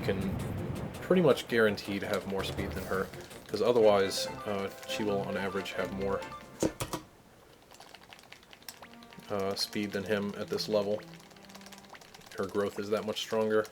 can pretty much guarantee to have more speed than her, because otherwise she will on average have more speed than him at this level. Her growth is that much stronger.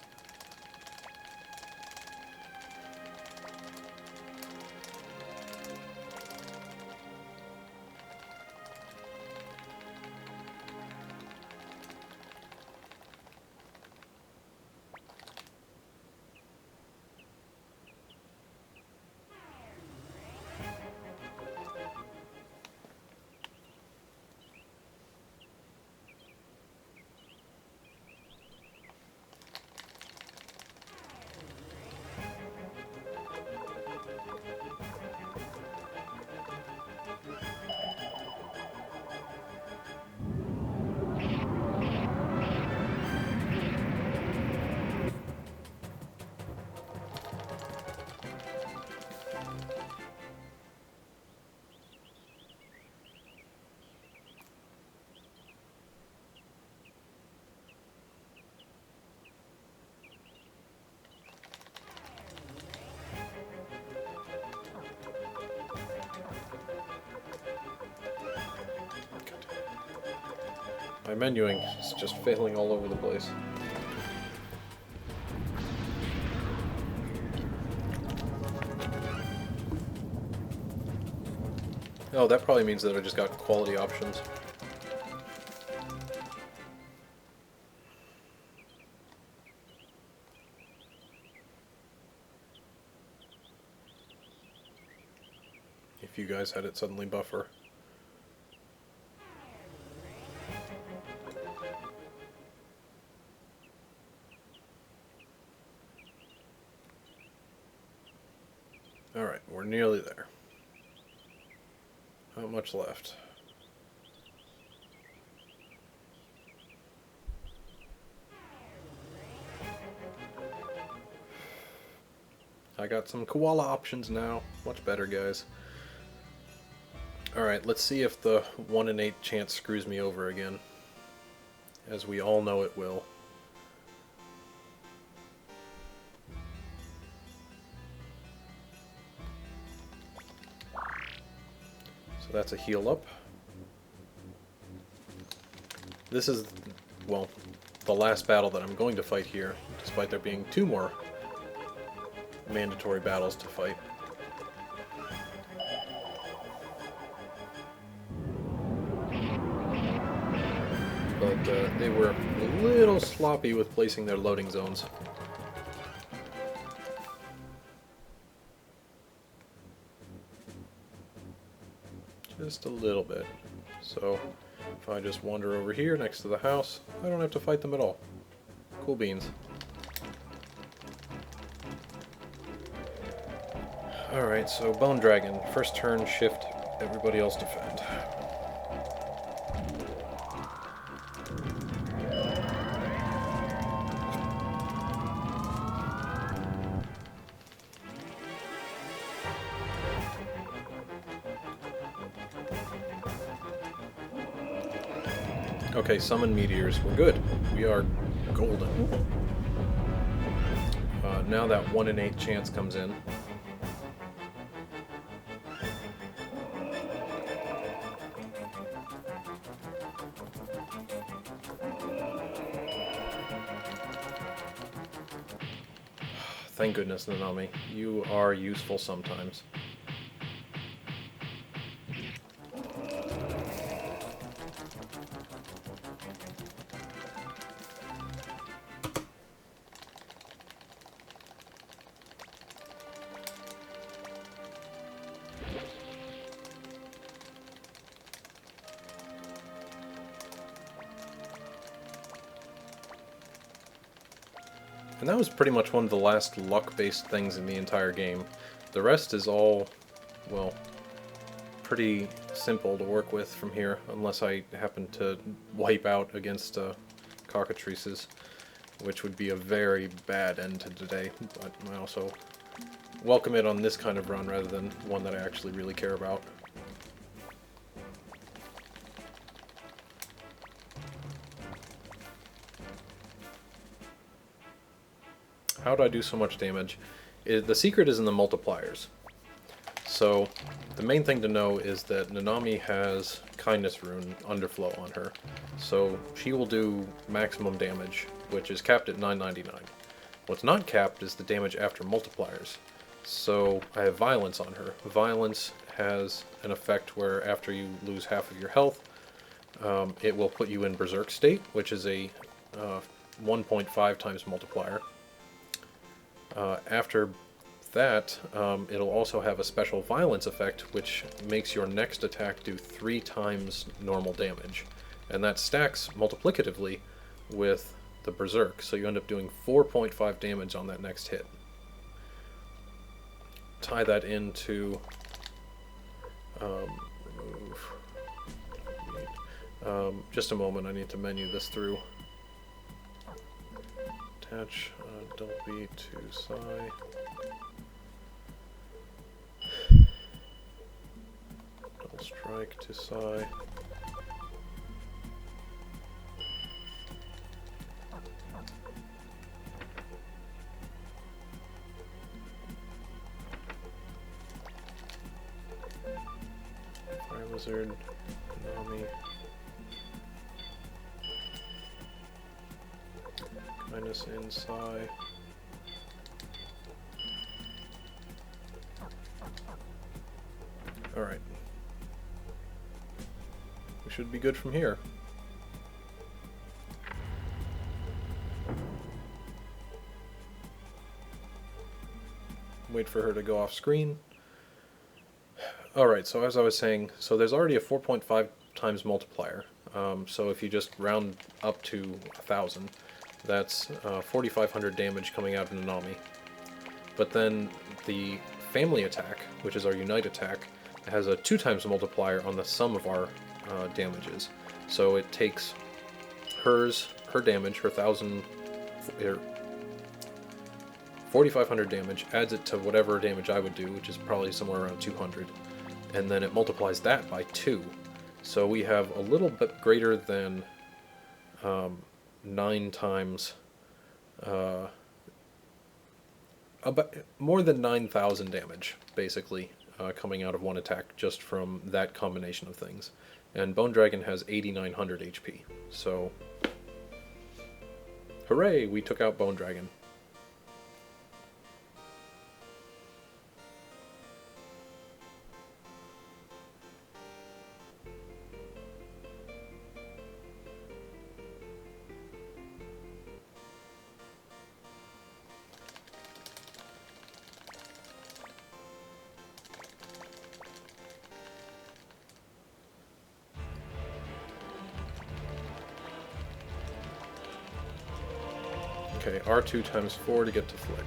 My menuing is just failing all over the place. Oh, that probably means that I just got quality options. If you guys had it suddenly buffer. Alright, we're nearly there. Not much left. I got some koala options now. Much better, guys. Alright, let's see if the 1 in 8 chance screws me over again. As we all know it will. So that's a heal up. This is, well, the last battle that I'm going to fight here, despite there being 2 more mandatory battles to fight. But they were a little sloppy with placing their loading zones. Just a little bit. So if I just wander over here next to the house, I don't have to fight them at all. Cool beans. Alright, so Bone Dragon. First turn, shift, everybody else defend. Okay, summon meteors. We're good. We are golden. Now that 1 in 8 chance comes in. Thank goodness, Nanami. You are useful sometimes. And that was pretty much one of the last luck-based things in the entire game. The rest is all, well, pretty simple to work with from here, unless I happen to wipe out against cockatrices, which would be a very bad end to today, but I also welcome it on this kind of run rather than one that I actually really care about. how do I do so much damage? The secret is in the multipliers. So the main thing to know is that Nanami has Kindness Rune Underflow on her. So she will do maximum damage, which is capped at 999. What's not capped is the damage after multipliers. So I have Violence on her. Violence has an effect where after you lose half of your health, it will put you in Berserk state, which is a 1.5 times multiplier. After that, it'll also have a special Violence effect, which makes your next attack do 3 times normal damage. And that stacks multiplicatively with the Berserk, so you end up doing 4.5 damage on that next hit. Tie that into... remove... just a moment, I need to menu this through. Attach double B to Psi. Double strike to Psi. Fire Wizard, Nami. Minus in Psi. Alright. We should be good from here. Wait for her to go off screen. Alright, so as I was saying, so there's already a 4.5 times multiplier. So if you just round up to 1,000, that's 4,500 damage coming out of Nanami. But then the family attack, which is our Unite attack, has a 2 times multiplier on the sum of our damages. So it takes her damage, her 4,500 damage, adds it to whatever damage I would do, which is probably somewhere around 200, and then it multiplies that by 2. So we have a little bit greater than 9 times, about more than 9,000 damage, basically, coming out of one attack just from that combination of things. And Bone Dragon has 8,900 HP, so hooray, we took out Bone Dragon. Okay, R2 times 4 to get to Flick.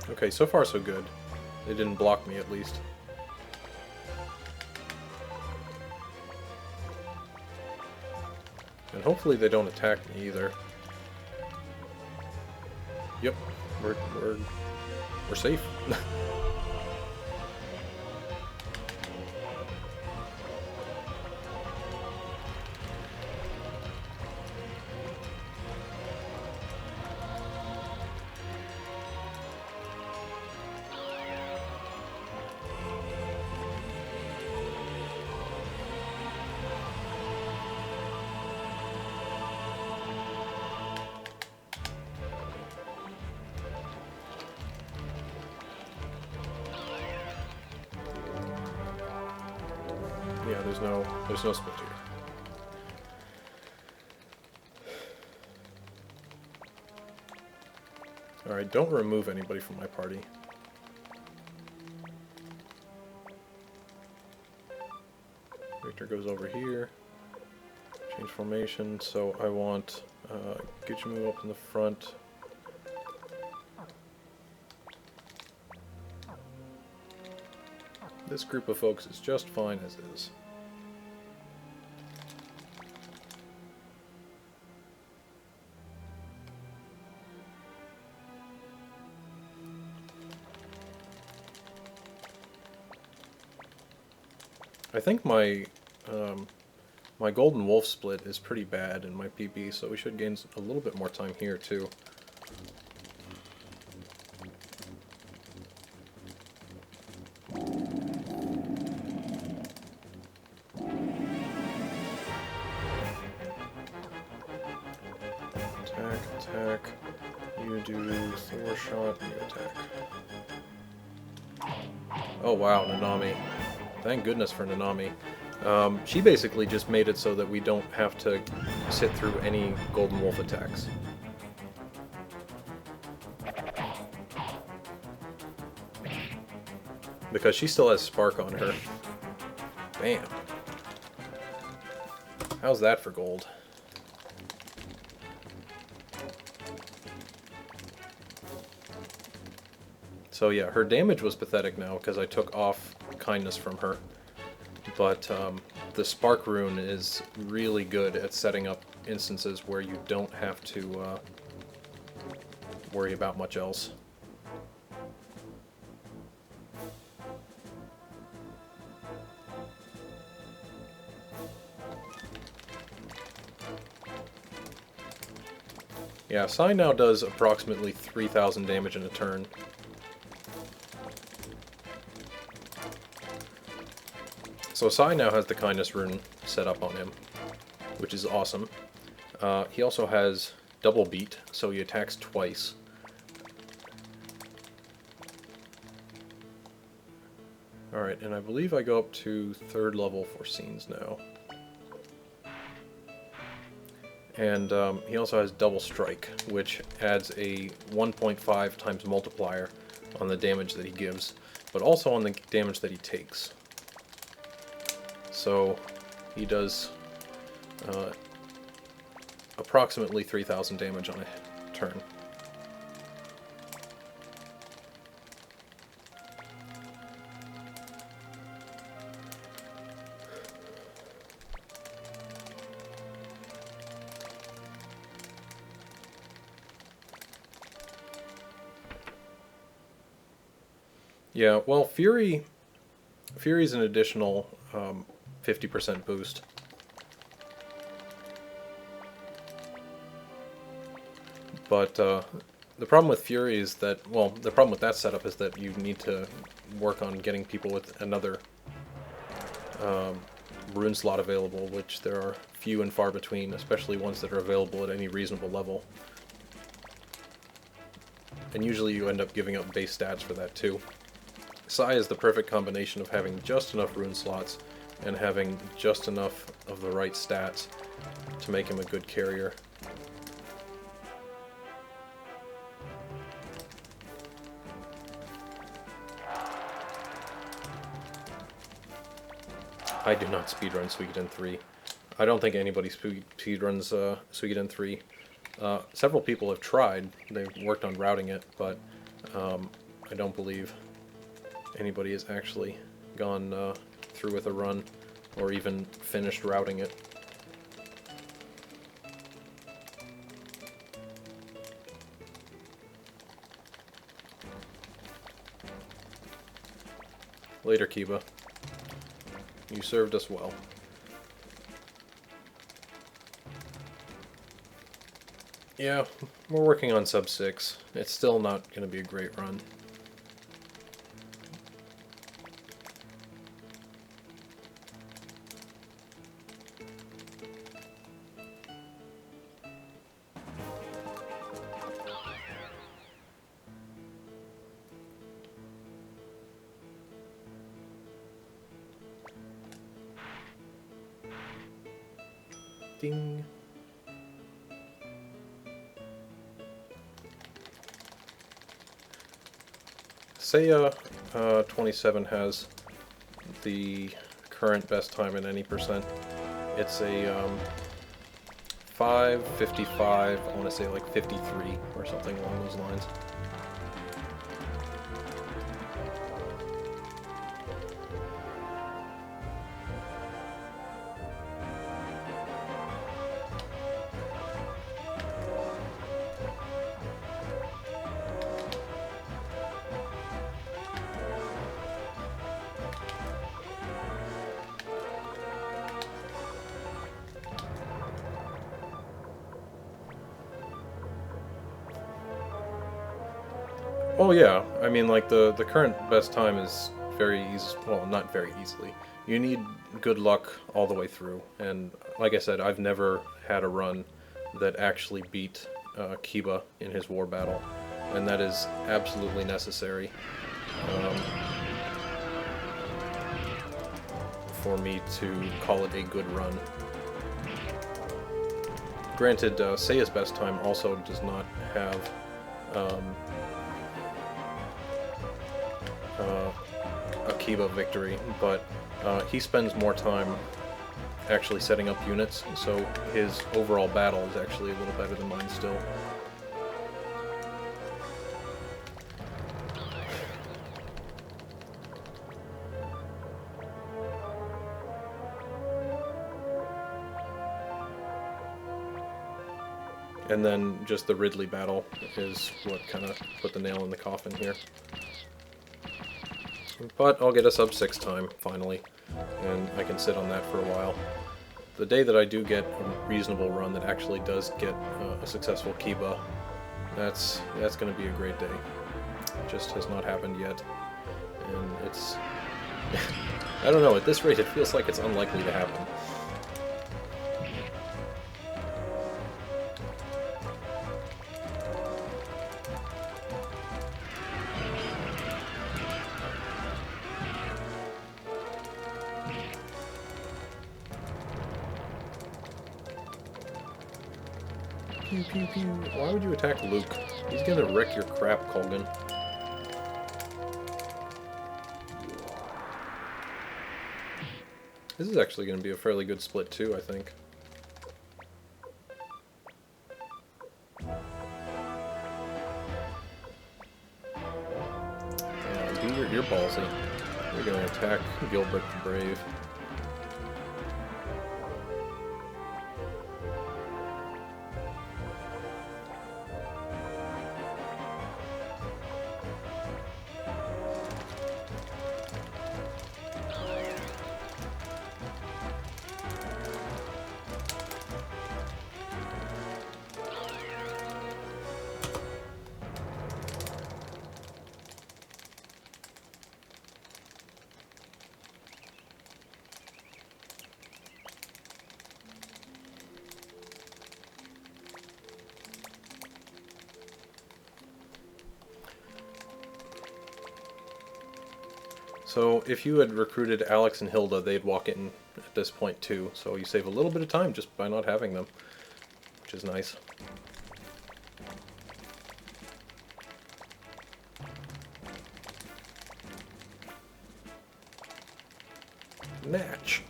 Okay, so far so good. They didn't block me at least. And hopefully they don't attack me either. Yep, we're safe. Yeah, there's no split here. Alright, don't remove anybody from my party. Victor goes over here. Change formation, so I want Gichimu up in the front. This group of folks is just fine as is. I think my Golden Wolf split is pretty bad in my PB, so we should gain a little bit more time here too. Attack. You do Thor shot, you attack. Oh wow, Nanami. Thank goodness for Nanami. She basically just made it so that we don't have to sit through any Golden Wolf attacks. Because she still has Spark on her. Bam. How's that for gold? So yeah, her damage was pathetic now because I took off kindness from her. But the Spark rune is really good at setting up instances where you don't have to worry about much else. Yeah, Sai now does approximately 3,000 damage in a turn. So Sai now has the Kindness rune set up on him, which is awesome. He also has double beat, so he attacks twice. Alright, and I believe I go up to 3rd level for scenes now. And he also has double strike, which adds a 1.5 times multiplier on the damage that he gives, but also on the damage that he takes. So he does approximately 3,000 damage on a turn. Yeah, well, Fury's an additional 50% boost. But the problem with Fury is that, well, the problem with that setup is that you need to work on getting people with another rune slot available, which there are few and far between, especially ones that are available at any reasonable level. And usually you end up giving up base stats for that too. Sai is the perfect combination of having just enough rune slots and having just enough of the right stats to make him a good carrier. I do not speedrun Suikoden 3. I don't think anybody speedruns Suikoden 3. Several people have tried. They've worked on routing it, but I don't believe anybody has actually gone through with a run or even finished routing it. Later, Kiba. You served us well. Yeah, we're working on sub 6. It's still not going to be a great run. Ding. Say 27 has the current best time in any percent. It's a 5:55, I want to say like 53 or something along those lines. Oh yeah, I mean, like, the current best time is very easy, well, not very easily. You need good luck all the way through, and like I said, I've never had a run that actually beat Kiba in his war battle, and that is absolutely necessary for me to call it a good run. Granted, Seiya's best time also does not have a Kiba victory, but he spends more time actually setting up units, so his overall battle is actually a little better than mine still. And then just the Ridley battle is what kind of put the nail in the coffin here. But I'll get a sub 6 time, finally, and I can sit on that for a while. The day that I do get a reasonable run that actually does get a successful Kiba, that's going to be a great day. It just has not happened yet, and it's... I don't know, at this rate it feels like it's unlikely to happen. Pew pew pew. Why would you attack Luke? He's gonna wreck your crap, Colgan. This is actually gonna be a fairly good split too, I think. Yeah, you're ballsy. You're gonna attack Gilbert the Brave. So if you had recruited Alex and Hilda, they'd walk in at this point too, so you save a little bit of time just by not having them, which is nice. Match.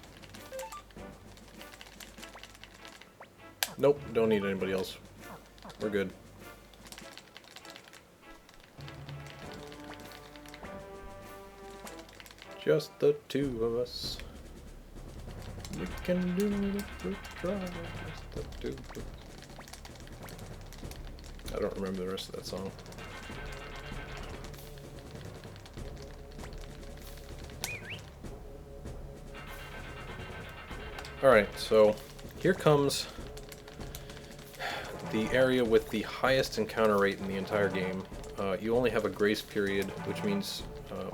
Nope, don't need anybody else. We're good. Just the two of us. We can do it if we try. Just the two of us. I don't remember the rest of that song. Alright, so here comes the area with the highest encounter rate in the entire game. You only have a grace period, which means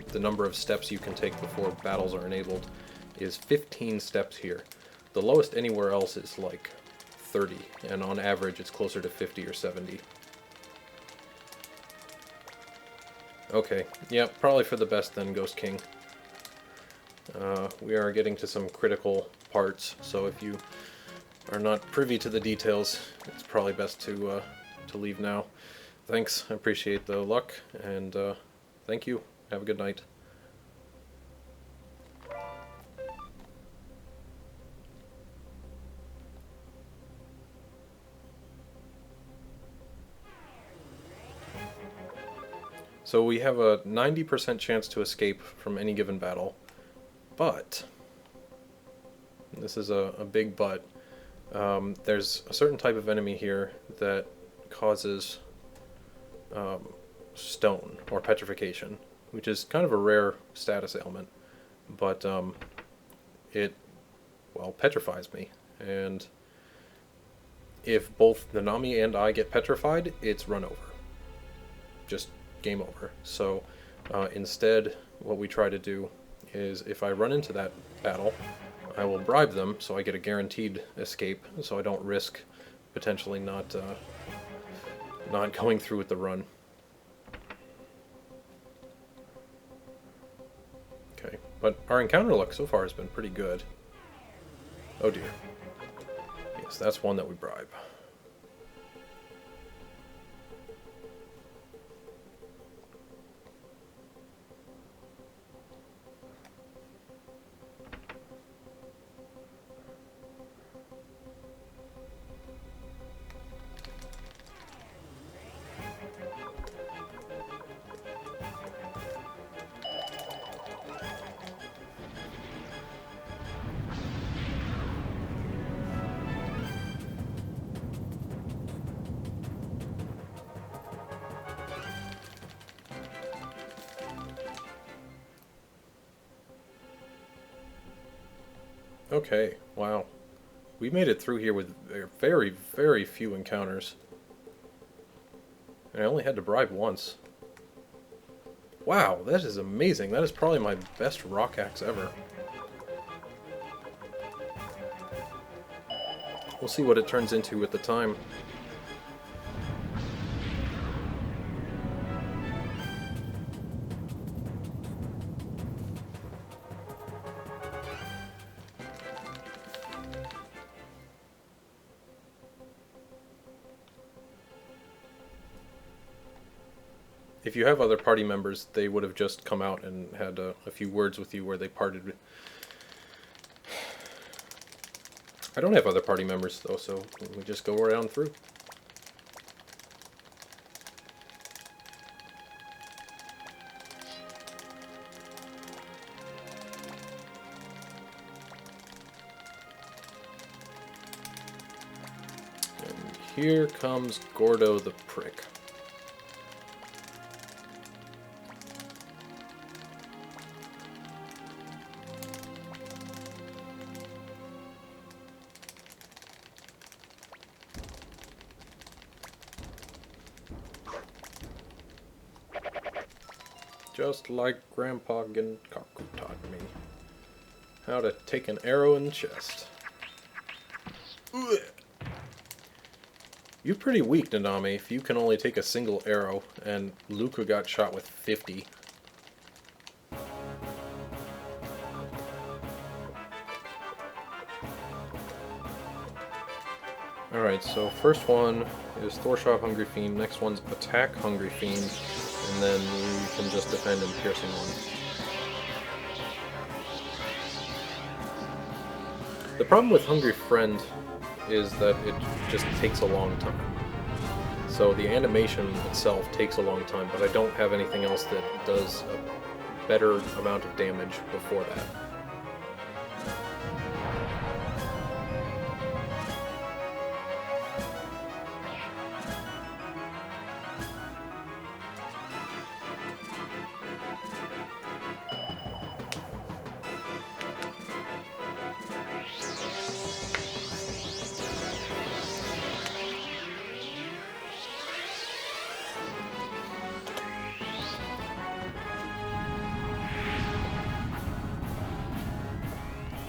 the number of steps you can take before battles are enabled is 15 steps here. The lowest anywhere else is like 30, and on average it's closer to 50 or 70. Okay, yeah, probably for the best then, Ghost King. We are getting to some critical parts, so if you are not privy to the details, it's probably best to leave now. Thanks, I appreciate the luck, and thank you. Have a good night. So we have a 90% chance to escape from any given battle, but, this is a big but, there's a certain type of enemy here that causes stone, or petrification, which is kind of a rare status ailment, but it, well, petrifies me, and if both Nanami and I get petrified, it's run over. Just game over. So instead, what we try to do is if I run into that battle, I will bribe them so I get a guaranteed escape, so I don't risk potentially not going through with the run. Okay, but our encounter luck so far has been pretty good. Oh dear. Yes, that's one that we bribe. Okay, wow. We made it through here with very, very few encounters. And I only had to bribe once. Wow, that is amazing. That is probably my best rock axe ever. We'll see what it turns into with the time. If you have other party members, they would have just come out and had a few words with you where they parted. I don't have other party members, though, so we just go around through. And here comes Gordo the Prick. Just like Grandpa Genkaku taught me how to take an arrow in the chest. Ugh. You're pretty weak, Nanami, if you can only take a single arrow, and Luca got shot with 50. Alright, so first one is Thorshaw Hungry Fiend, next one's Attack Hungry Fiend, and then we can just defend in Piercing one. The problem with Hungry Friend is that it just takes a long time. So the animation itself takes a long time, but I don't have anything else that does a better amount of damage before that.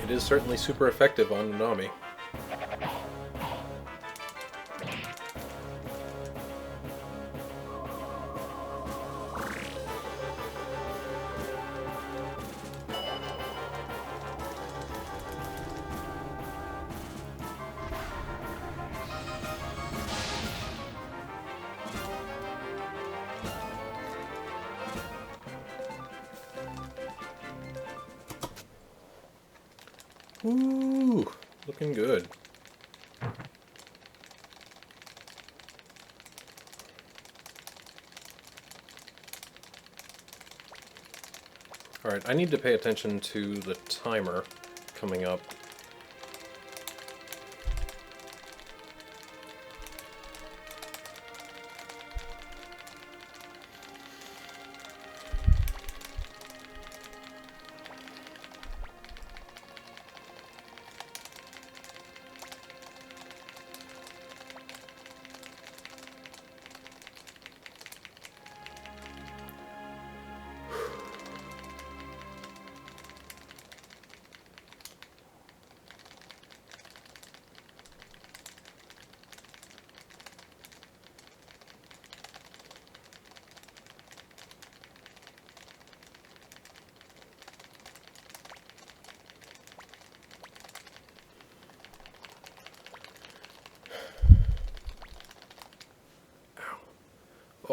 It is certainly super effective on Nanami. Ooh, looking good. Alright, I need to pay attention to the timer coming up.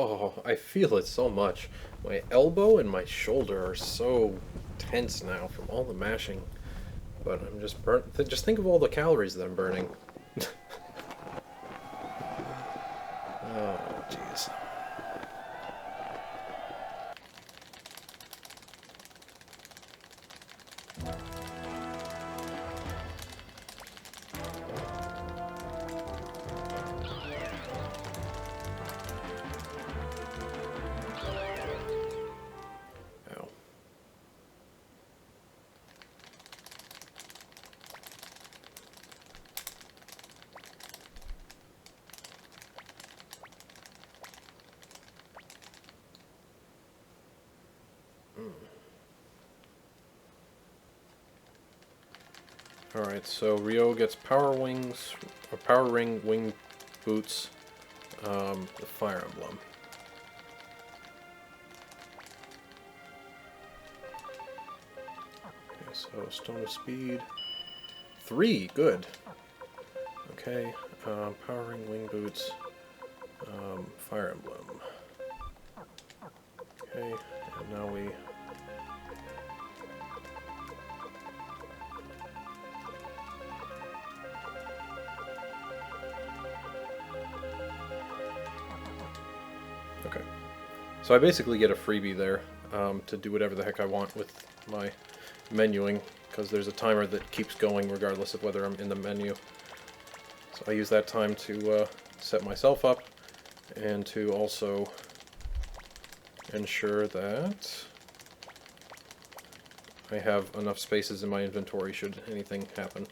Oh, I feel it so much. My elbow and my shoulder are so tense now from all the mashing. But I'm just burnt. Just think of all the calories that I'm burning. Oh, jeez. Ow. Alright, so Ryo gets power wings, or power ring wing boots, the Fire Emblem. Okay, so Stone of Speed. 3, good. Okay, power ring wing boots, Fire Emblem. Okay, and now we... Okay. So I basically get a freebie there to do whatever the heck I want with my menuing, because there's a timer that keeps going regardless of whether I'm in the menu. So I use that time to set myself up and to also ensure that I have enough spaces in my inventory should anything happen.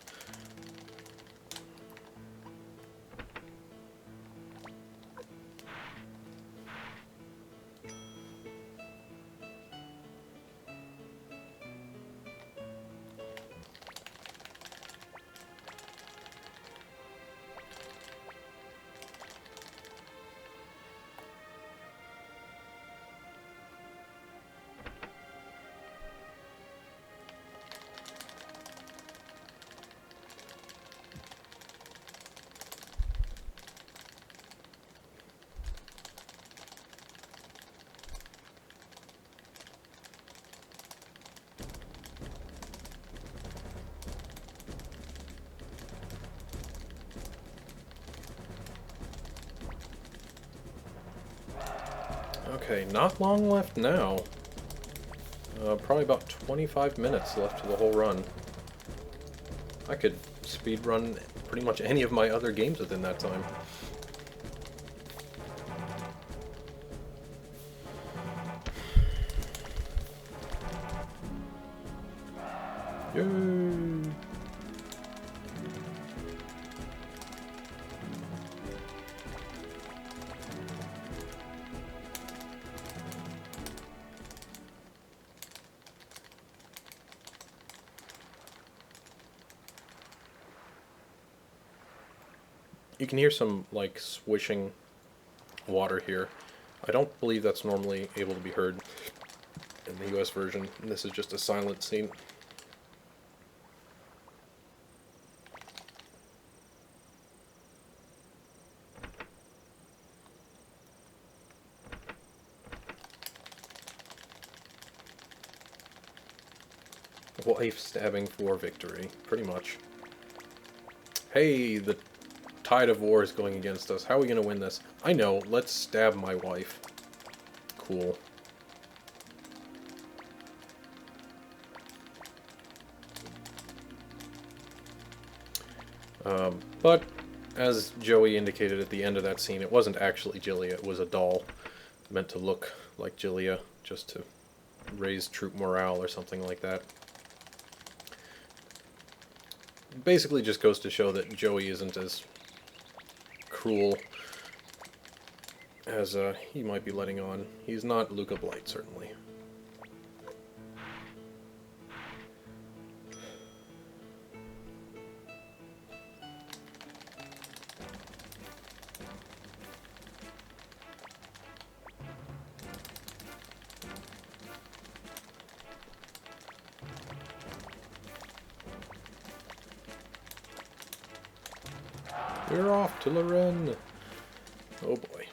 Okay, not long left now. Probably about 25 minutes left to the whole run. I could speedrun pretty much any of my other games within that time. Yay! You can hear some, like, swishing water here. I don't believe that's normally able to be heard in the US version. This is just a silent scene. Wife stabbing for victory, pretty much. Hey, the tide of war is going against us. How are we going to win this? I know, let's stab my wife. Cool. But, as Joey indicated at the end of that scene, it wasn't actually Jillia, it was a doll meant to look like Jillia, just to raise troop morale or something like that. Basically just goes to show that Joey isn't as cruel as he might be letting on. He's not Luca Blight, certainly. We're off to Loren! Oh boy.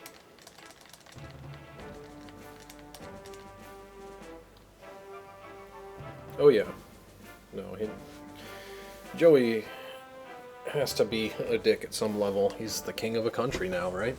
Oh yeah. No, Joey has to be a dick at some level. He's the king of a country now, right?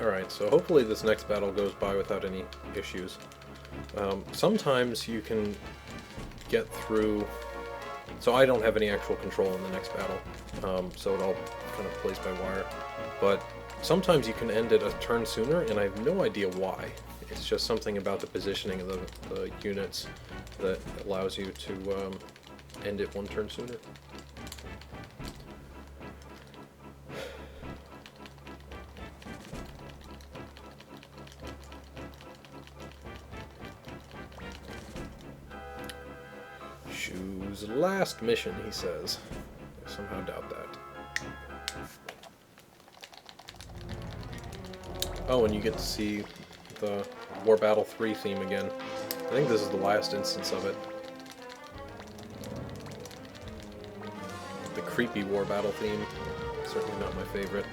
Alright, so hopefully this next battle goes by without any issues. Sometimes you can get through... So I don't have any actual control in the next battle, so it all kind of plays by wire. But sometimes you can end it a turn sooner, and I have no idea why. It's just something about the positioning of the units that allows you to end it one turn sooner. Shu's last mission, he says. I somehow doubt that. Oh, and you get to see the War Battle 3 theme again. I think this is the last instance of it. The creepy War Battle theme. Certainly not my favorite.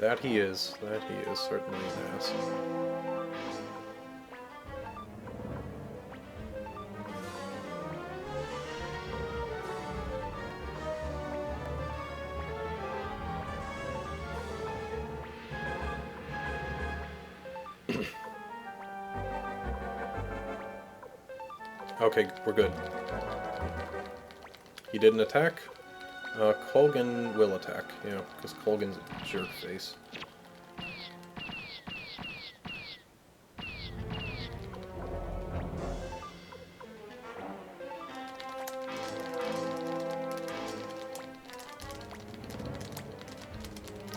That he is, certainly an ass. Okay, we're good. He didn't attack? Colgan will attack, yeah, because Colgan's a jerk face.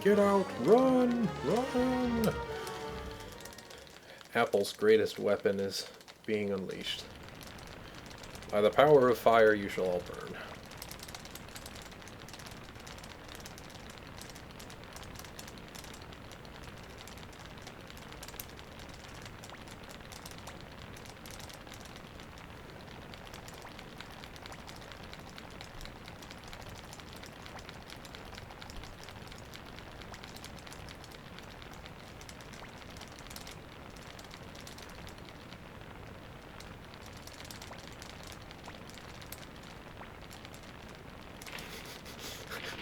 Get out! Run! Run! Apple's greatest weapon is being unleashed. By the power of fire you shall all burn.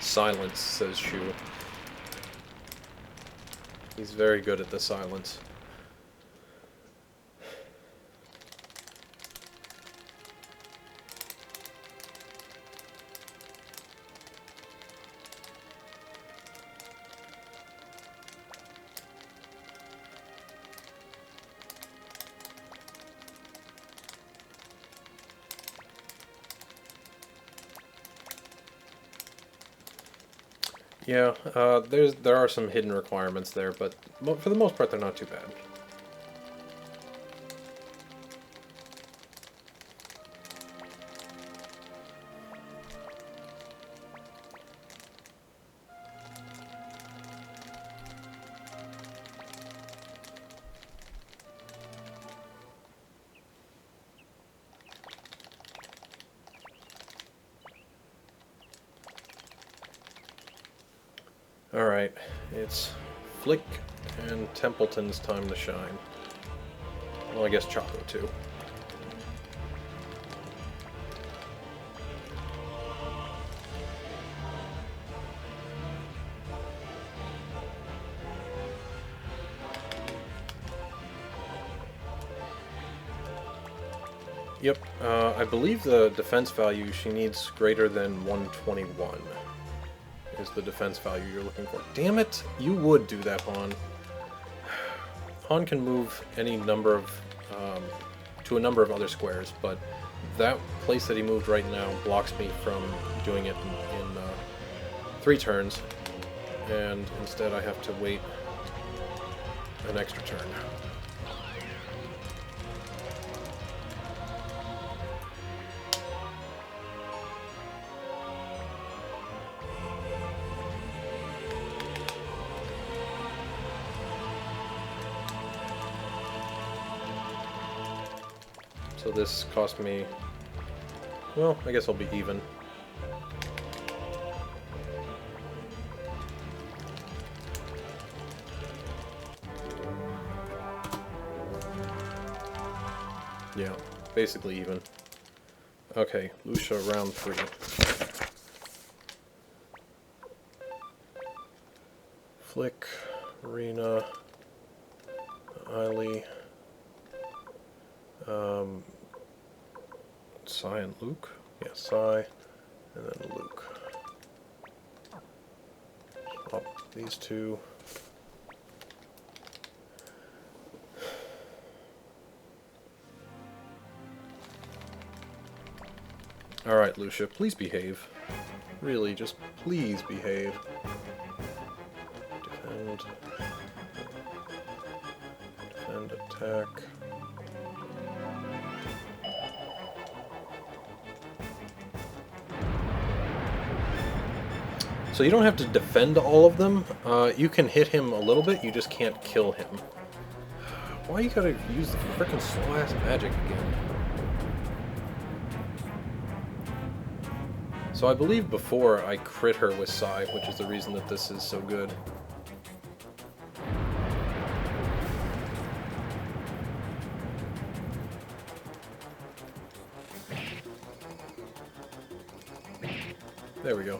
Silence, says Shu. He's very good at the silence. Yeah, there are some hidden requirements there, but for the most part they're not too bad. Alright, it's Flick and Templeton's time to shine. Well, I guess Choco too. Yep, I believe the defense value she needs greater than 121. Is the defense value you're looking for. Damn it! You would do that, Han. Han can move any number of, to a number of other squares, but that place that he moved right now blocks me from doing it in 3 turns, and instead I have to wait an extra turn. So this cost me, well, I guess I'll be even. Yeah, basically even. Okay, Lucia round 3. Flick, Arena, Eiley, Sai and Luke? Yeah, Sai, and then Luke. Swap these 2. Alright, Lucia, please behave. Really, just please behave. Defend. Defend, attack. So you don't have to defend all of them. You can hit him a little bit, you just can't kill him. Why you gotta use the frickin' slow-ass magic again? So I believe before I crit her with Sai, which is the reason that this is so good. There we go.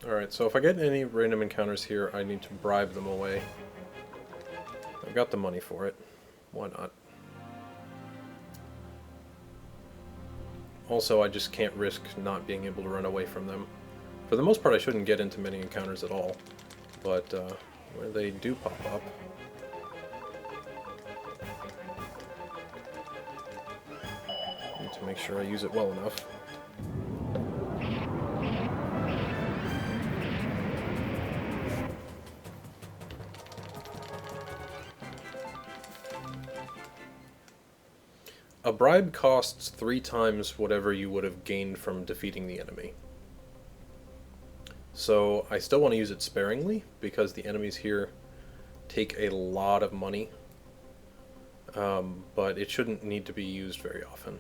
Alright, so if I get any random encounters here, I need to bribe them away. I've got the money for it. Why not? Also, I just can't risk not being able to run away from them. For the most part, I shouldn't get into many encounters at all. But, where they do pop up... I need to make sure I use it well enough. A bribe costs 3 times whatever you would have gained from defeating the enemy. So I still want to use it sparingly, because the enemies here take a lot of money. But it shouldn't need to be used very often.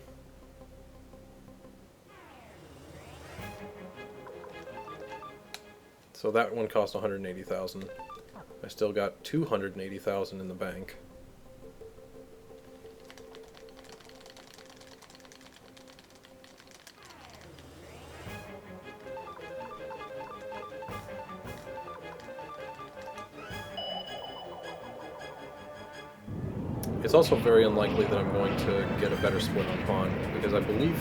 So that one cost 180,000. I still got 280,000 in the bank. It's also very unlikely that I'm going to get a better split on pawn, because I believe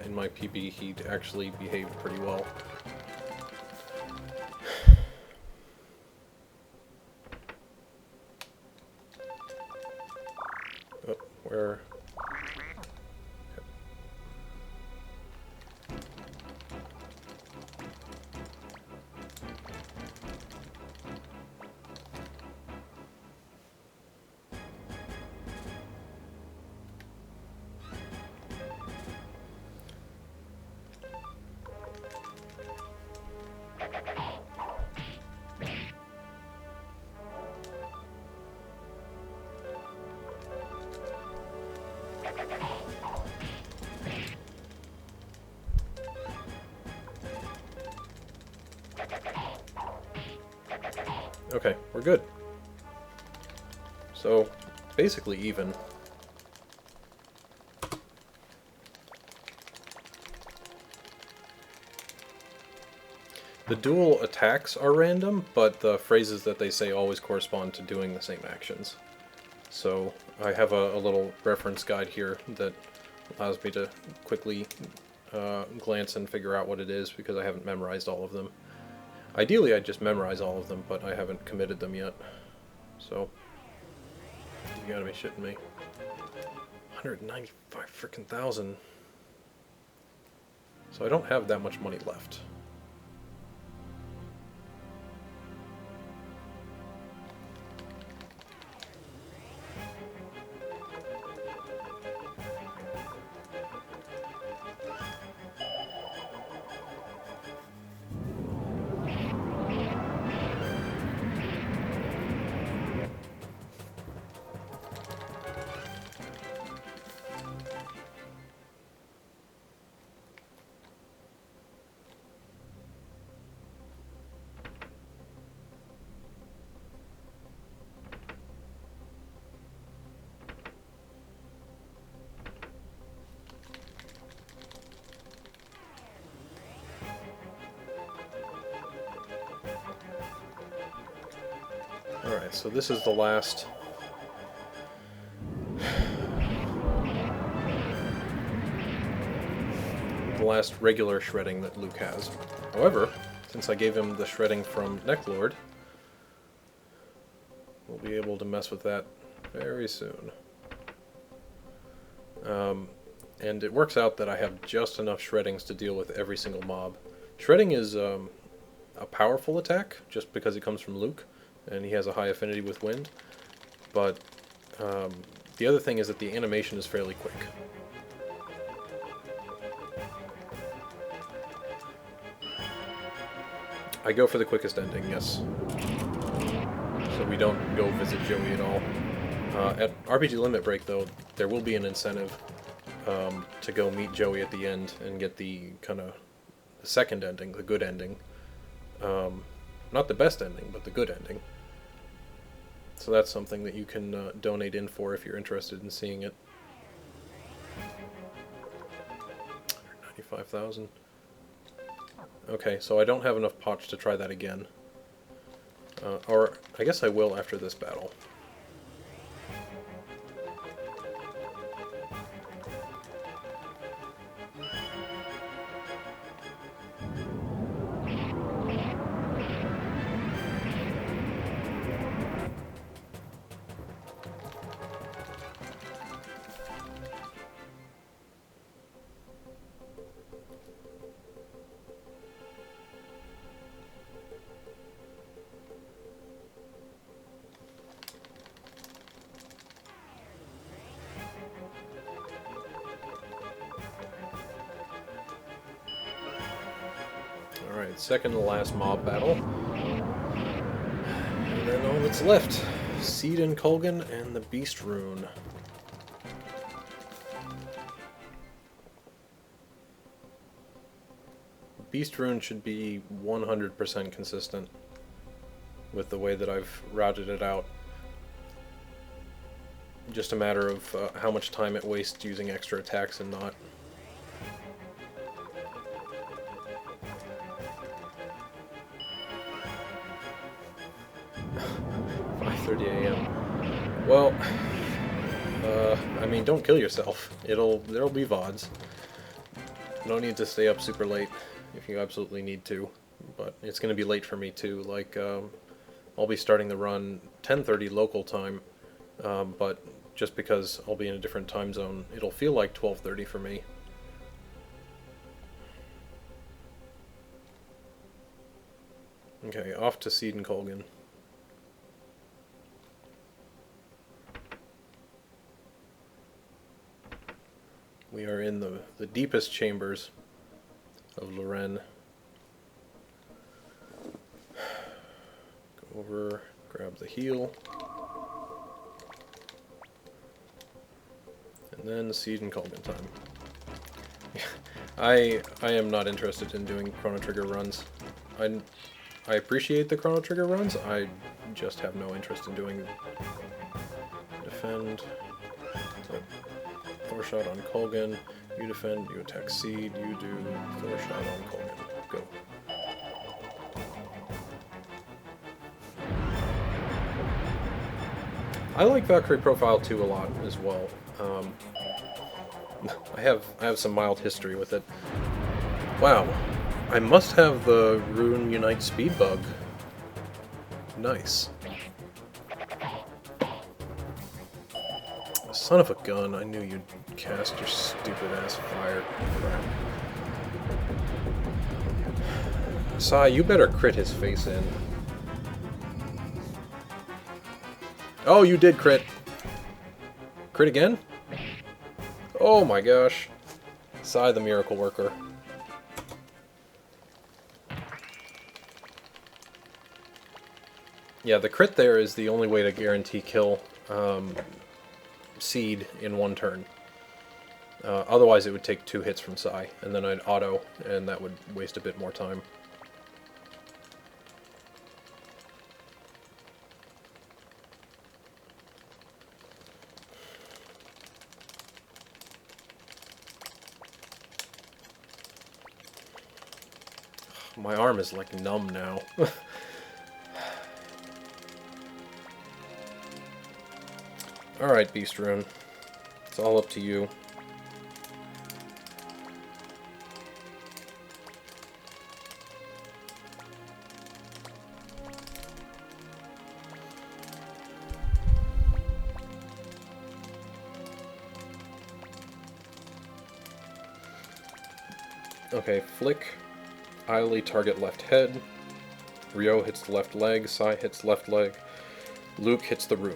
in my PB he actually behaved pretty well. Oh, where... Okay, we're good. So, basically even. The dual attacks are random, but the phrases that they say always correspond to doing the same actions. So I have a little reference guide here that allows me to quickly glance and figure out what it is, because I haven't memorized all of them. Ideally I'd just memorize all of them, but I haven't committed them yet. So, you gotta be shitting me. 195 frickin' thousand. So I don't have that much money left. Alright, so this is the last... the last regular shredding that Luke has. However, since I gave him the shredding from Necklord, we'll be able to mess with that very soon. And it works out that I have just enough shreddings to deal with every single mob. Shredding is a powerful attack, just because it comes from Luke, and he has a high affinity with wind. But the other thing is that the animation is fairly quick. I go for the quickest ending, yes. So we don't go visit Joey at all. At RPG Limit Break, though, there will be an incentive to go meet Joey at the end and get the kind of second ending, the good ending. Not the best ending, but the good ending. So that's something that you can donate in for if you're interested in seeing it. 95,000. Okay, so I don't have enough potch to try that again. Or I guess I will after this battle. Alright, second to last mob battle. And then all that's left. Seed and Colgan and the Beast Rune. Beast Rune should be 100% consistent with the way that I've routed it out. Just a matter of how much time it wastes using extra attacks and not. 5:30 a.m. Well, I mean, don't kill yourself. There'll be VODs. No need to stay up super late if you absolutely need to, but it's going to be late for me too. Like, I'll be starting the run 10:30 local time, but just because I'll be in a different time zone, it'll feel like 12:30 for me. Okay, off to Seed and Colgan. We are in the deepest chambers of Loren. Go over, grab the heal. And then Seed and Colgan time. I am not interested in doing Chrono Trigger runs. I appreciate the Chrono Trigger runs, I just have no interest in doing defend. So, Thor shot on Colgan. You defend, you attack Seed, you do Thor shot on Colgan. Go. I like Valkyrie Profile 2 a lot as well. I have some mild history with it. Wow, I must have the Rune Unite Speed bug. Nice. Son of a gun, I knew you'd cast your stupid ass fire. Crap. Sai, you better crit his face in. Oh, you did crit. Crit again? Oh my gosh. Sai the miracle worker. Yeah, the crit there is the only way to guarantee kill Seed in one turn. Otherwise it would take 2 hits from Sai, and then I'd auto, and that would waste a bit more time. My arm is like numb now. Alright, Beast Rune. It's all up to you. Okay, flick. Idly target left head. Ryo hits the left leg. Sai hits left leg. Luke hits the rune.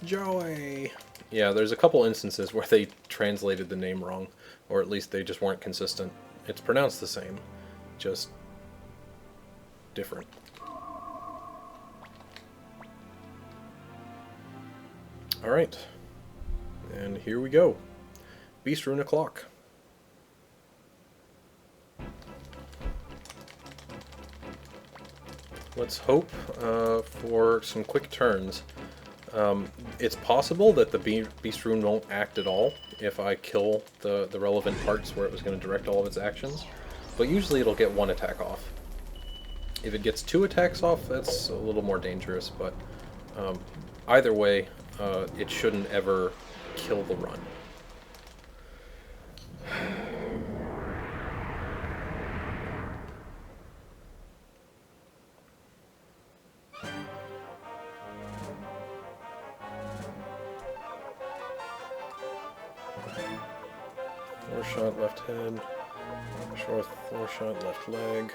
Joey! Yeah, there's a couple instances where they translated the name wrong, or at least they just weren't consistent. It's pronounced the same, just different. Alright, and here we go. Beast Rune o'clock. Let's hope for some quick turns. It's possible that the Beast Rune won't act at all if I kill the relevant parts where it was going to direct all of its actions, but usually it'll get 1 attack off. If it gets 2 attacks off, that's a little more dangerous, but either way, it shouldn't ever kill the run. Thor shot left head, short Thor shot left leg,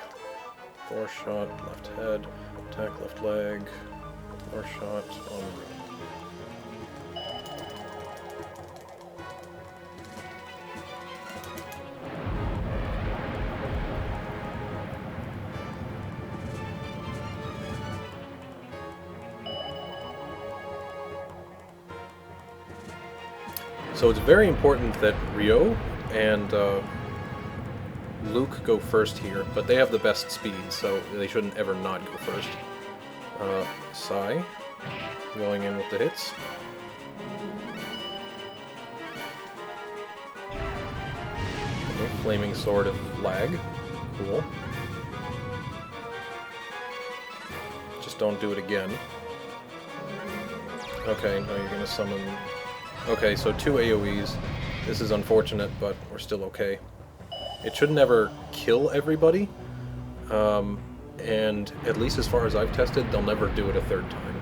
Thor shot left head, attack left leg, Thor shot on rune. So it's very important that Ryo and Luke go first here, but they have the best speed, so they shouldn't ever not go first. Sai, going in with the hits. Okay, Flaming Sword of Lag. Cool. Just don't do it again. Okay, now you're gonna summon... Okay, so 2 AoEs. This is unfortunate, but we're still okay. It should never kill everybody, and at least as far as I've tested, they'll never do it a 3rd time.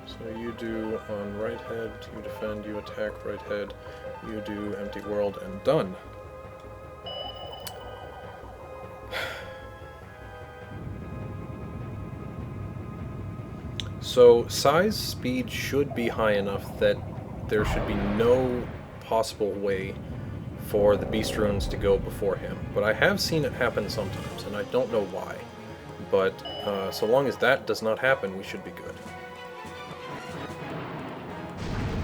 So you do on right head, you defend, you attack right head, you do empty world, and done. So size speed should be high enough that there should be no possible way for the beast runes to go before him. But I have seen it happen sometimes, and I don't know why. But so long as that does not happen, we should be good.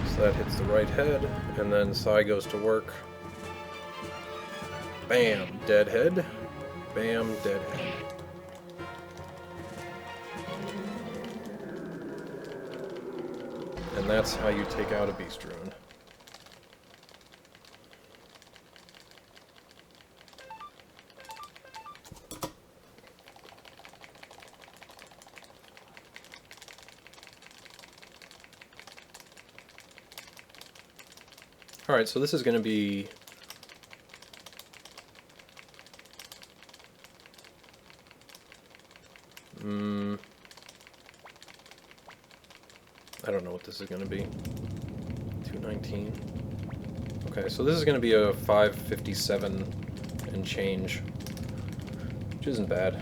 So that hits the right head, and then Sai goes to work. Bam, dead head. Bam, dead head. And that's how you take out a beast rune. Alright, so this is going to be... I don't know what this is going to be. 219. Okay, so this is going to be a 557 and change, which isn't bad.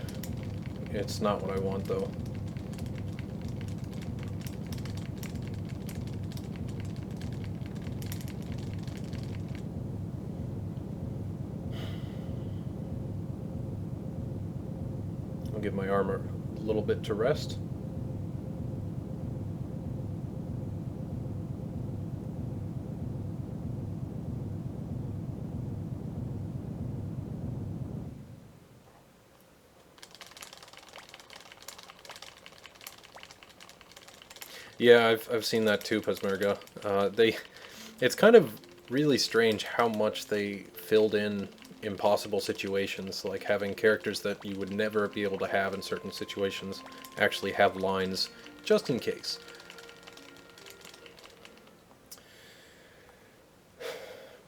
It's not what I want, though. I'll give my armor a little bit to rest. Yeah, I've seen that too, Pesmerga. It's kind of really strange how much they filled in impossible situations, like having characters that you would never be able to have in certain situations actually have lines, just in case.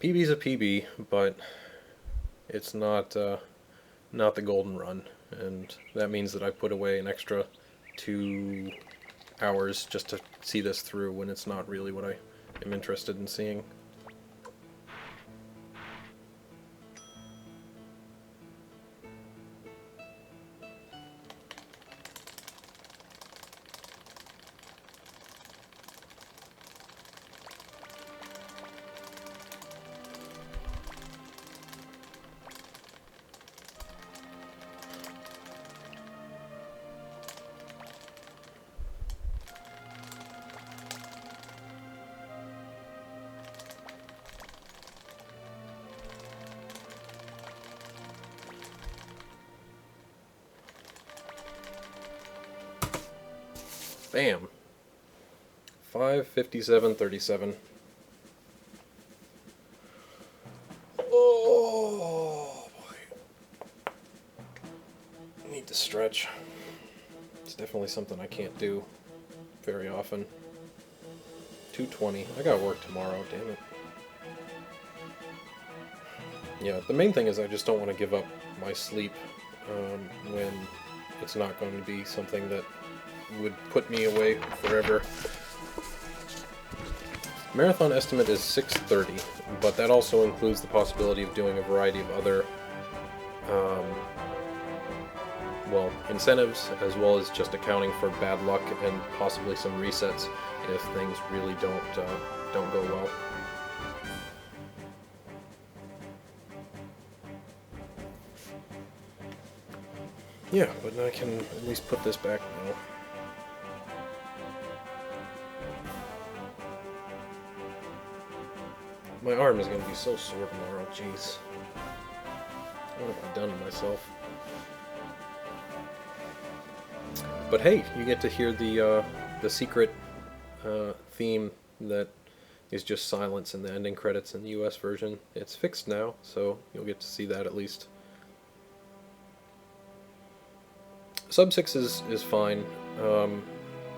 PB's a PB, but it's not not the golden run, and that means that I put away an extra 2 hours just to see this through when it's not really what I am interested in seeing. Bam. 557.37. Oh boy. I need to stretch. It's definitely something I can't do very often. 2:20. I got work tomorrow, damn it. Yeah, the main thing is I just don't want to give up my sleep when it's not going to be something that would put me away forever. Marathon estimate is 6:30, but that also includes the possibility of doing a variety of other well, incentives, as well as just accounting for bad luck and possibly some resets if things really don't go well. Yeah, but I can at least put this back now. My arm is going to be so sore tomorrow, jeez. What have I done to myself? But hey, you get to hear the secret theme that is just silence in the ending credits in the US version. It's fixed now, so you'll get to see that at least. Sub 6 is fine.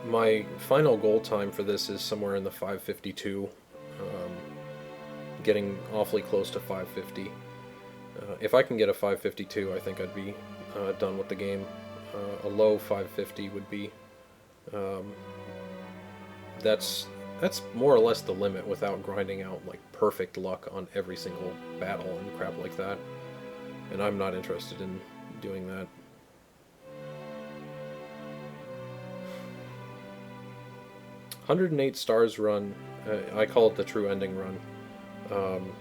My final goal time for this is somewhere in the 5:52. Getting awfully close to 5:50. If I can get a 5:52, I think I'd be done with the game. A low 5:50 would be... that's more or less the limit without grinding out like perfect luck on every single battle and crap like that. And I'm not interested in doing that. 108 stars run, I call it the true ending run. Um,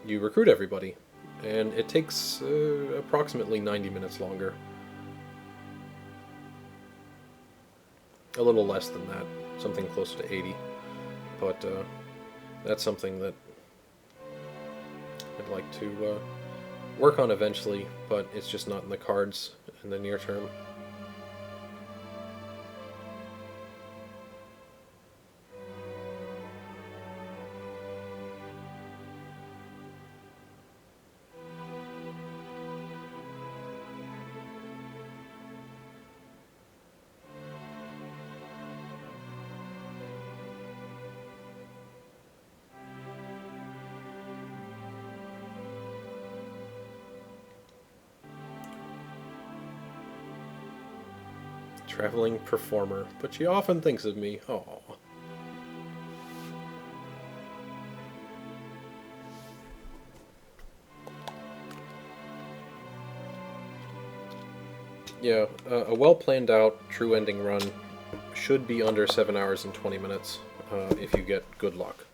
you recruit everybody, and it takes approximately 90 minutes longer. A little less than that, something close to 80. But that's something that I'd like to work on eventually, but it's just not in the cards in the near term. Traveling performer, but she often thinks of me. Oh. Yeah, a well planned out true ending run should be under 7 hours and 20 minutes if you get good luck.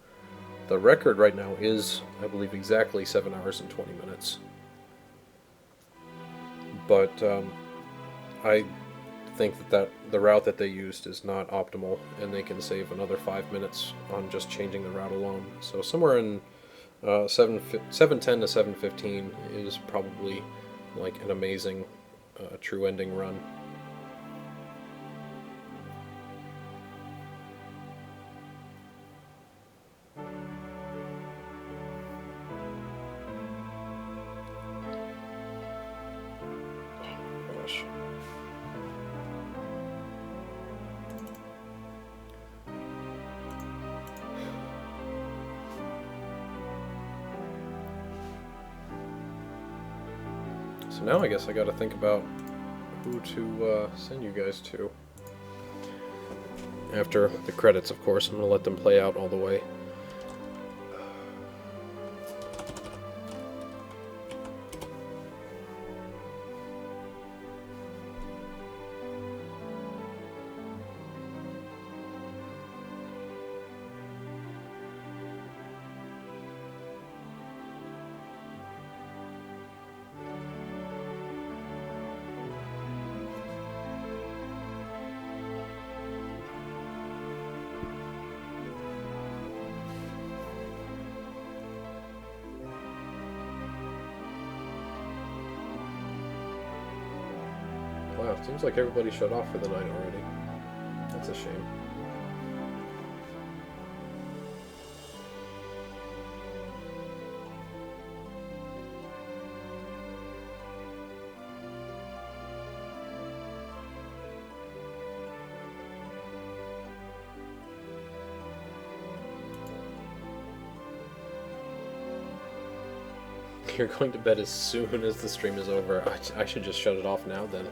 The record right now is, I believe, exactly 7 hours and 20 minutes. But I think that the route that they used is not optimal, and they can save another 5 minutes on just changing the route alone. So somewhere in 7:10 to 7:15 is probably like an amazing true ending run. Gosh. So now I guess I gotta think about who to send you guys to. After the credits, of course, I'm gonna let them play out all the way. Wow, seems like everybody shut off for the night already. That's a shame. You're going to bed as soon as the stream is over. I should just shut it off now then.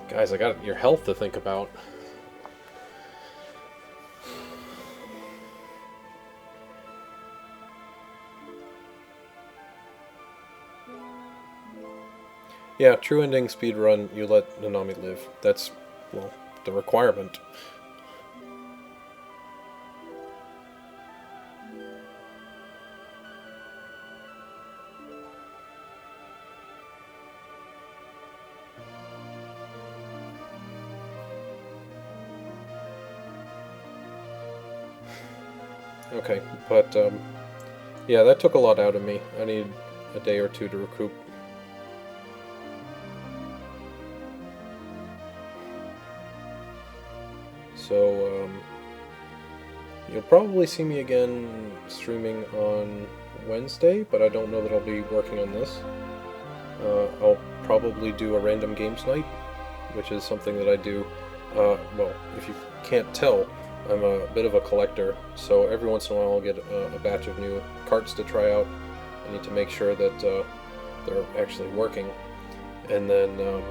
Guys, I got your health to think about. Yeah, true ending speedrun, you let Nanami live. That's, well, the requirement. Okay, but yeah, that took a lot out of me. I need a day or two to recoup. So you'll probably see me again streaming on Wednesday, but I don't know that I'll be working on this. I'll probably do a random games night, which is something that I do. Well, if you can't tell, I'm a bit of a collector, so every once in a while I'll get a batch of new carts to try out. I need to make sure that they're actually working, and then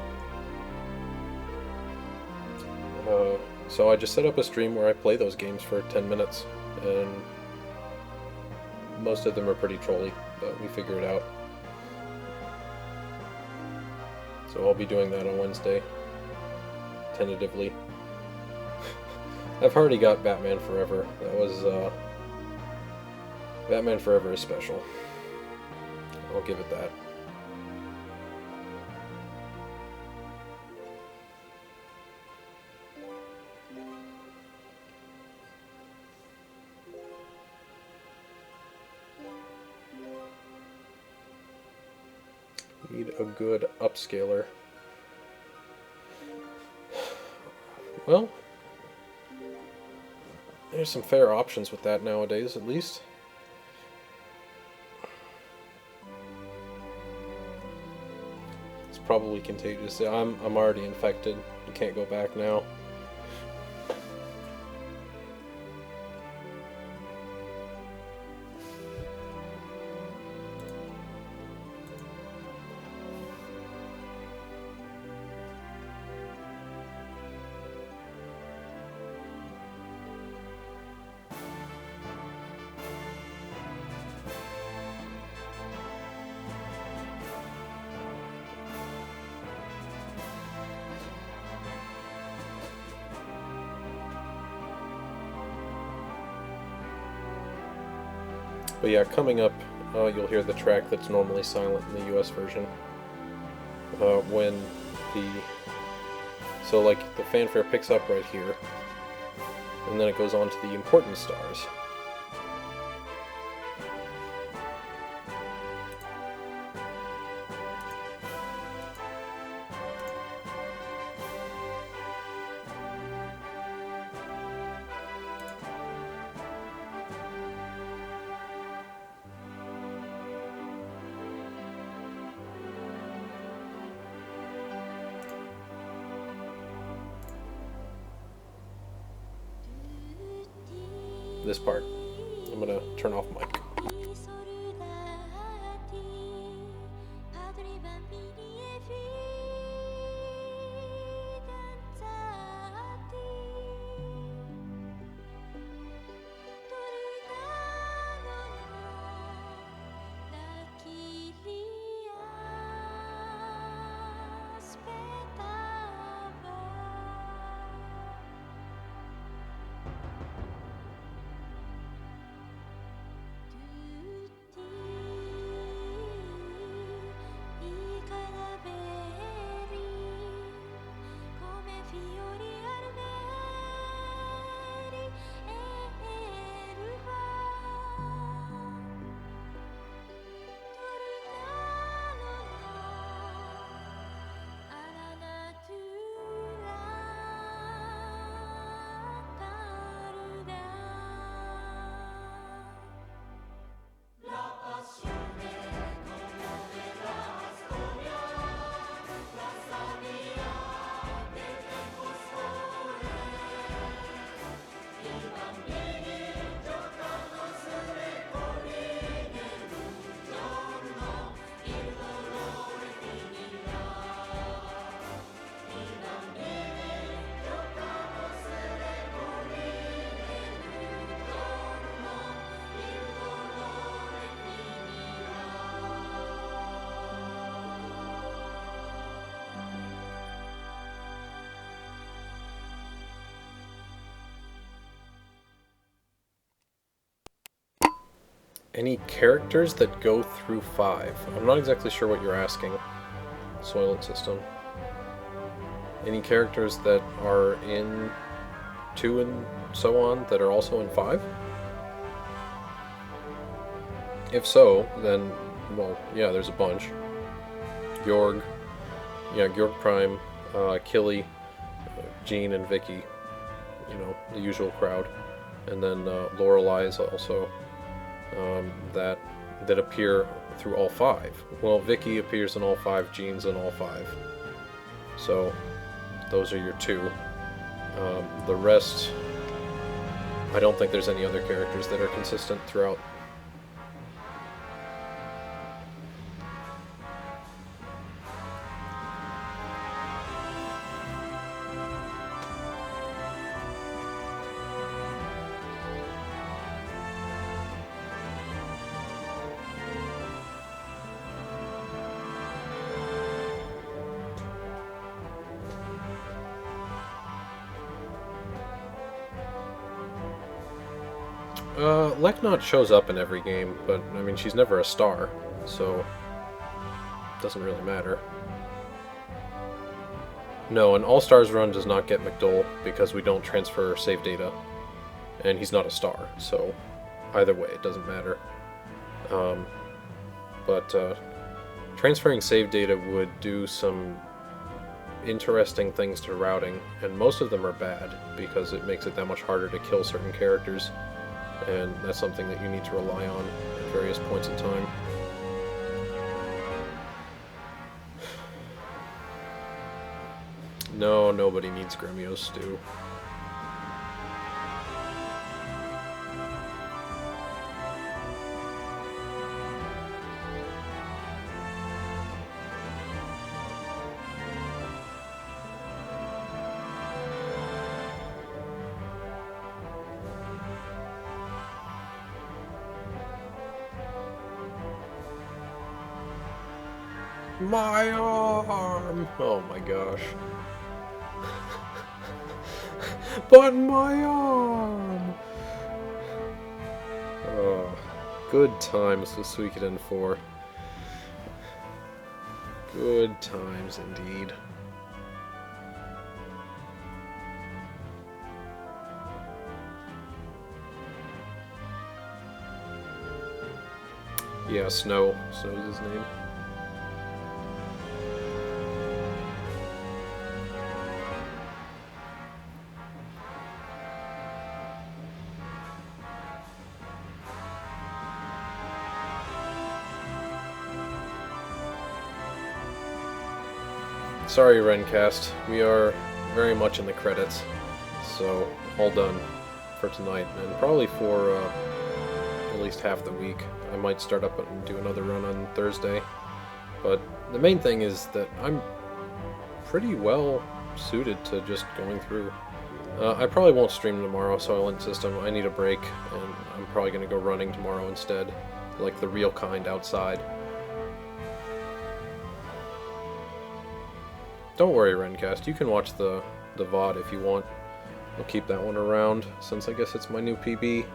so I just set up a stream where I play those games for 10 minutes, and most of them are pretty trolly, but we figure it out. So I'll be doing that on Wednesday, tentatively. I've already got Batman Forever. That was, Batman Forever is special. I'll give it that. Need a good upscaler. Well, there's some fair options with that nowadays, at least. It's probably contagious. I'm already infected. I can't go back now. But yeah, coming up, you'll hear the track that's normally silent in the US version. When so like the fanfare picks up right here, and then it goes on to the important stars. This part. I'm gonna turn off mic. Any characters that go through 5? I'm not exactly sure what you're asking, Soylent System. Any characters that are in 2 and so on that are also in 5? If so, then, well, yeah, there's a bunch. Georg, yeah, Georg Prime, Killy, Jean and Vicky, you know, the usual crowd. And then Lorelei is also that appear through all 5. Well, Vicky appears in all 5, Jean's in all 5. So those are your 2. The rest, I don't think there's any other characters that are consistent throughout. Leknot shows up in every game, but, I mean, she's never a star, so it doesn't really matter. No, an All-Stars run does not get McDole because we don't transfer save data, and he's not a star, so either way, it doesn't matter. But transferring save data would do some interesting things to routing, and most of them are bad because it makes it that much harder to kill certain characters, and that's something that you need to rely on at various points in time. No, nobody needs Gremio's stew. My arm! Oh my gosh. But my arm! Oh, good times with Suikoden 4. Good times indeed. Yeah, Snow. Snow's his name. Sorry, Rencast. We are very much in the credits, so all done for tonight, and probably for at least half the week. I might start up and do another run on Thursday, but the main thing is that I'm pretty well suited to just going through. I probably won't stream tomorrow, Silent System. I need a break, and I'm probably going to go running tomorrow instead, like the real kind outside. Don't worry, Rencast. You can watch the VOD if you want. I'll keep that one around, since I guess it's my new PB.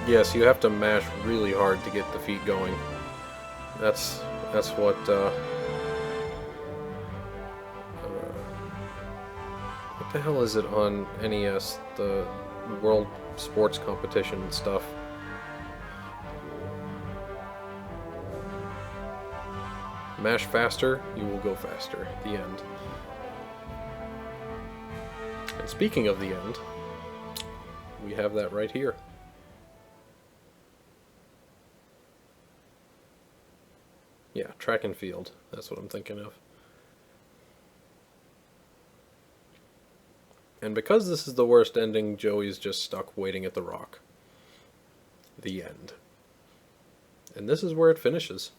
Yes, you have to mash really hard to get the feet going. That's what what the hell is it on NES? The World Sports Competition and stuff. Mash faster, you will go faster. The end. And speaking of the end, we have that right here. Yeah, track and field. That's what I'm thinking of. And because this is the worst ending, Joey's just stuck waiting at the rock. The end. And this is where it finishes.